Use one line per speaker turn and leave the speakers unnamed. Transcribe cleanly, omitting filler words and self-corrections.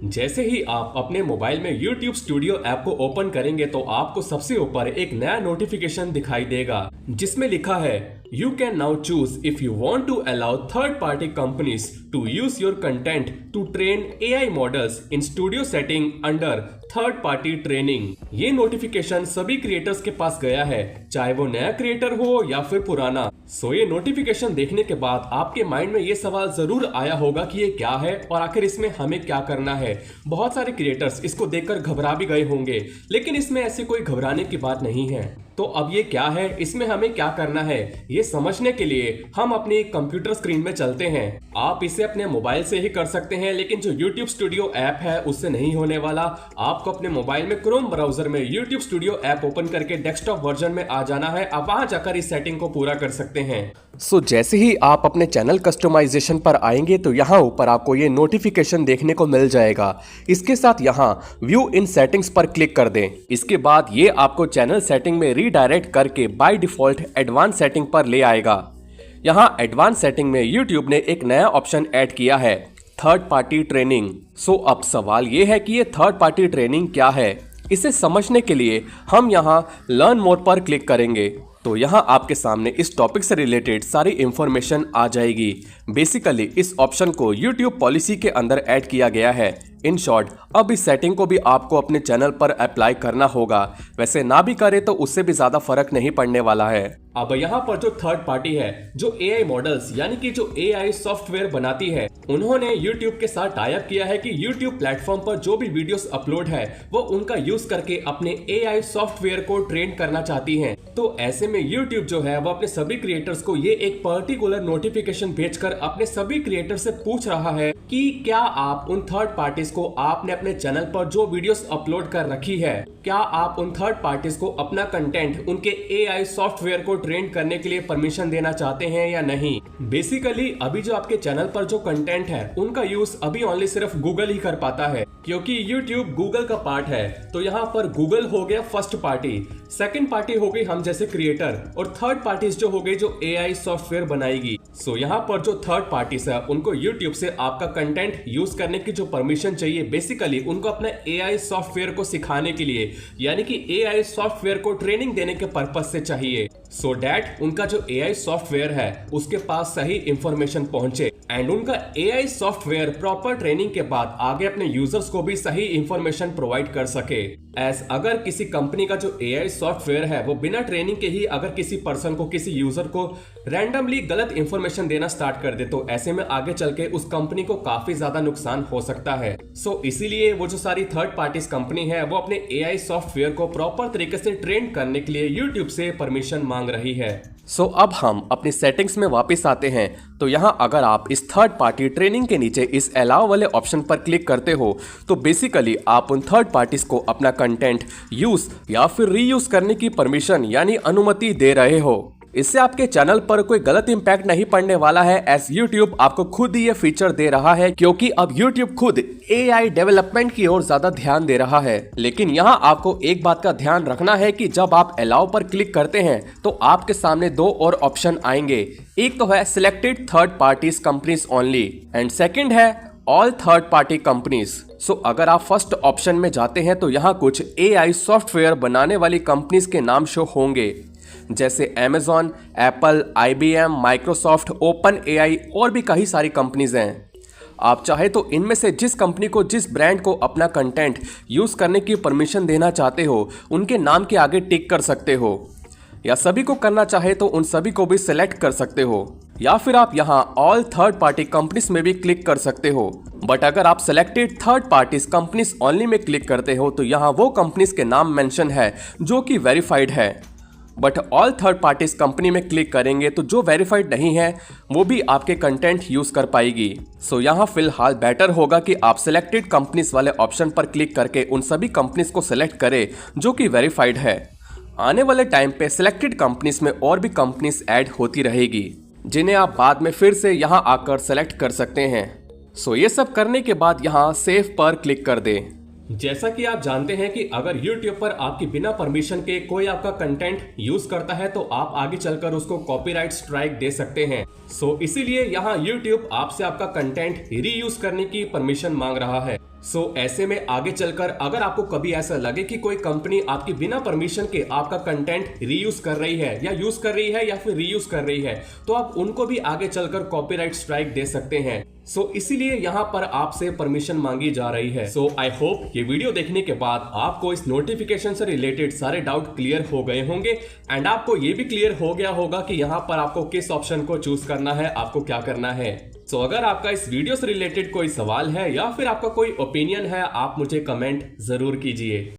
जैसे ही आप अपने मोबाइल में YouTube स्टूडियो ऐप को ओपन करेंगे तो आपको सबसे ऊपर एक नया नोटिफिकेशन दिखाई देगा जिसमें लिखा है You can now choose if you want to allow third-party companies to use your content to train AI models in studio setting under third party training. ये नोटिफिकेशन सभी क्रिएटर्स के पास गया है, चाहे वो नया क्रिएटर हो या फिर पुराना। ये नोटिफिकेशन देखने के बाद आपके माइंड में ये सवाल जरूर आया होगा कि ये क्या है और आखिर इसमें हमें क्या करना है। बहुत सारे क्रिएटर्स इसको देखकर घबरा भी गए होंगे, लेकिन इसमें ऐसी कोई घबराने की बात नहीं है। तो अब ये क्या है, इसमें हमें क्या करना है, ये समझने के लिए हम अपनी कंप्यूटर स्क्रीन में चलते हैं। आप इसे अपने मोबाइल से ही कर सकते हैं, लेकिन जो YouTube स्टूडियो ऐप है उससे नहीं होने वाला। आपको अपने मोबाइल में क्रोम ब्राउजर में YouTube स्टूडियो ऐप ओपन करके डेस्कटॉप वर्जन में आ जाना है। आप वहां जाकर इस सेटिंग को पूरा कर सकते हैं। जैसे ही आप अपने चैनल कस्टमाइजेशन पर आएंगे तो यहाँ ऊपर आपको ये नोटिफिकेशन देखने को मिल जाएगा। इसके साथ यहाँ व्यू इन सेटिंग्स पर क्लिक कर दें। इसके बाद ये आपको चैनल सेटिंग में रीडायरेक्ट करके बाय डिफॉल्ट एडवांस सेटिंग पर ले आएगा। यहाँ एडवांस सेटिंग में YouTube ने एक नया ऑप्शन ऐड किया है, थर्ड पार्टी ट्रेनिंग। अब सवाल ये है कि ये थर्ड पार्टी ट्रेनिंग क्या है। इसे समझने के लिए हम यहाँ लर्न मोर पर क्लिक करेंगे तो यहाँ आपके सामने इस टॉपिक से रिलेटेड सारी इंफॉर्मेशन आ जाएगी। बेसिकली इस ऑप्शन को YouTube पॉलिसी के अंदर ऐड किया गया है। इन शॉर्ट, अब इस सेटिंग को भी आपको अपने चैनल पर अप्लाई करना होगा। वैसे ना भी करे तो उससे भी ज्यादा फर्क नहीं पड़ने वाला है। अब यहाँ पर जो थर्ड पार्टी है, जो AI मॉडल्स यानी कि जो AI सॉफ्टवेयर बनाती है, उन्होंने YouTube के साथ टाई अप किया है कि YouTube प्लेटफॉर्म पर जो भी वीडियोस अपलोड है वो उनका यूज करके अपने AI सॉफ्टवेयर को ट्रेन करना चाहती हैं। तो ऐसे में YouTube जो है वो अपने सभी क्रिएटर्स को ये एक पर्टिकुलर नोटिफिकेशन भेजकर अपने सभी क्रिएटर से पूछ रहा है कि क्या आप उन थर्ड पार्टीज को आपने अपने चैनल पर जो वीडियोस अपलोड कर रखी है, क्या आप उन थर्ड पार्टीज को अपना कंटेंट उनके AI सॉफ्टवेयर को ट्रेन करने के लिए परमिशन देना चाहते हैं या नहीं। बेसिकली अभी जो आपके चैनल पर जो कंटेंट है उनका यूज अभी ओनली सिर्फ गूगल ही कर पाता है, क्योंकि YouTube गूगल का पार्ट है। तो यहाँ पर गूगल हो गया फर्स्ट पार्टी, सेकंड पार्टी हो गई हम जैसे क्रिएटर, और थर्ड पार्टीज जो हो गई जो AI सॉफ्टवेयर बनाएगी। यहाँ पर जो थर्ड पार्टीज है उनको YouTube से आपका कंटेंट यूज करने की जो परमिशन चाहिए, बेसिकली उनको अपने AI सॉफ्टवेयर को सिखाने के लिए, यानी कि AI सॉफ्टवेयर को ट्रेनिंग देने के पर्पस से चाहिए, सो डैट उनका जो AI सॉफ्टवेयर है उसके पास सही इंफॉर्मेशन पहुंचे एंड उनका AI सॉफ्टवेयर प्रॉपर ट्रेनिंग के बाद आगे अपने यूजर्स को भी सही इंफॉर्मेशन प्रोवाइड कर सके। अगर किसी कंपनी का जो AI सॉफ्टवेयर है वो बिना ट्रेनिंग के ही अगर किसी पर्सन को, किसी यूजर को रैंडमली गलत इंफॉर्मेशन देना स्टार्ट कर दे तो ऐसे में आगे चल के उस कंपनी को काफी ज्यादा नुकसान हो सकता है। इसीलिए वो जो सारी थर्ड पार्टीज कंपनी है वो अपने AI सॉफ्टवेयर को प्रॉपर तरीके से ट्रेन करने के लिए YouTube से परमिशन मांग रही है। अब हम अपनी सेटिंग्स में वापस आते हैं तो यहाँ अगर आप इस थर्ड पार्टी ट्रेनिंग के नीचे इस अलाउ वाले ऑप्शन पर क्लिक करते हो तो बेसिकली आप उन थर्ड पार्टीज को अपना कंटेंट यूज या फिर रीयूज करने की परमिशन यानी अनुमति दे रहे हो। इससे आपके चैनल पर कोई गलत इंपैक्ट नहीं पड़ने वाला है, एज YouTube आपको खुद ही ये फीचर दे रहा है, क्योंकि अब YouTube खुद AI डेवलपमेंट की ओर ज्यादा ध्यान दे रहा है। लेकिन यहाँ आपको एक बात का ध्यान रखना है कि जब आप अलाउ पर क्लिक करते हैं तो आपके सामने दो और ऑप्शन आएंगे। एक तो है selected third parties companies only and second है ऑल थर्ड पार्टी कंपनीज। अगर आप फर्स्ट ऑप्शन में जाते हैं तो यहाँ कुछ AI सॉफ्टवेयर बनाने वाली कंपनीज के नाम शो होंगे, जैसे Amazon, Apple, IBM, Microsoft, OpenAI और भी कई सारी कंपनीज हैं। आप चाहे तो इनमें से जिस कंपनी को, जिस ब्रांड को अपना कंटेंट यूज करने की परमिशन देना चाहते हो उनके नाम के आगे टिक कर सकते हो, या सभी को करना चाहे तो उन सभी को भी सिलेक्ट कर सकते हो, या फिर आप यहाँ ऑल थर्ड पार्टी कंपनीज में भी क्लिक कर सकते हो। बट अगर आप selected third parties companies only में क्लिक करते हो तो यहाँ वो कंपनीज के नाम मेंशन है जो कि वेरीफाइड है। But all third parties company में क्लिक करेंगे तो जो वेरीफाइड नहीं है वो भी आपके कंटेंट यूज कर पाएगी। यहाँ फिलहाल बेटर होगा कि आप सिलेक्टेड कंपनीज वाले ऑप्शन पर क्लिक करके उन सभी कंपनीज को सिलेक्ट करें जो कि वेरीफाइड है। आने वाले टाइम पे सिलेक्टेड कंपनीज में और भी कंपनीज ऐड होती रहेगी जिन्हें आप बाद में फिर से यहाँ आकर सेलेक्ट कर सकते हैं। ये सब करने के बाद यहाँ सेव पर क्लिक कर दें। जैसा कि आप जानते हैं कि अगर YouTube पर आपकी बिना परमिशन के कोई आपका कंटेंट यूज करता है तो आप आगे चलकर उसको कॉपीराइट स्ट्राइक दे सकते हैं। सो इसीलिए यहाँ YouTube आपसे आपका कंटेंट रीयूज करने की परमिशन मांग रहा है। ऐसे में आगे चलकर अगर आपको कभी ऐसा लगे कि कोई कंपनी आपकी बिना परमिशन के आपका कंटेंट रीयूज कर रही है या यूज कर रही है या फिर रीयूज कर रही है, तो आप उनको भी आगे चलकर कॉपीराइट स्ट्राइक दे सकते हैं। इसीलिए यहाँ पर आपसे परमिशन मांगी जा रही है। आई होप ये वीडियो देखने के बाद आपको इस नोटिफिकेशन से रिलेटेड सारे डाउट क्लियर हो गए होंगे एंड आपको ये भी क्लियर हो गया होगा कि यहाँ पर आपको किस ऑप्शन को चूज करना है, आपको क्या करना है। अगर आपका इस वीडियो से रिलेटेड कोई सवाल है या फिर आपका कोई ओपिनियन है, आप मुझे कमेंट जरूर कीजिए।